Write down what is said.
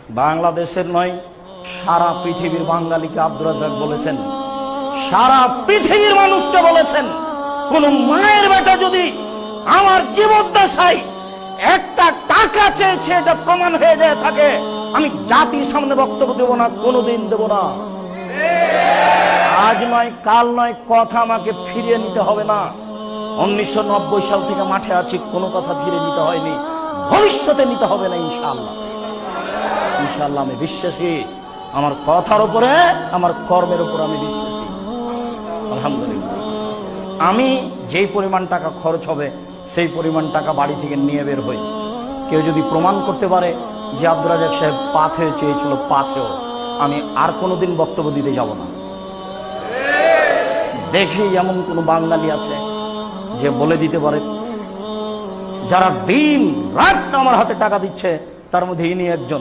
বাংলাদেশের নয়, সারা পৃথিবীর বাঙালিকে আব্দুর রাজ্জাক বলেছেন, সারা পৃথিবীর মানুষকে বলেছেন, কোন মায়ের বেটা যদি আমার জীবদ্দশায় একটা টাকা চেয়েছে এটা প্রমাণ হয়ে যায় থাকে, আমি জাতির সামনে বক্তব্য দেব না, কোনোদিন দেব না। আজ নয়, কাল নয়, কথা আমাকে ফিরিয়ে নিতে হবে না। 1990 সাল থেকে মাঠে আছি, কোনো কথা ফিরে নিতে হয়নি, ভবিষ্যতে নিতে হবে না ইনশাআল্লাহ। ইনশাআল্লাহ আমি বিশ্বাসী, আমার কথার উপরে, আমার কর্মের উপর আমি বিশ্বাসী। আলহামদুলিল্লাহ, আমি যেই পরিমাণ টাকা খরচ হবে সেই পরিমাণ টাকা বাড়ি থেকে নিয়ে বের হই। কেউ যদি প্রমাণ করতে পারে যে আব্দুর রাজ্জাক সাহেব পাথেও চেয়েছিল, পাথেও, আমি আর কোনোদিন বক্তব্য দিতে যাব না। দেখি এমন কোন বাঙালি আছে যে বলে দিতে পারে, যারা দিন রাত আমার হাতে টাকা দিচ্ছে তার মধ্যে ইনি একজন।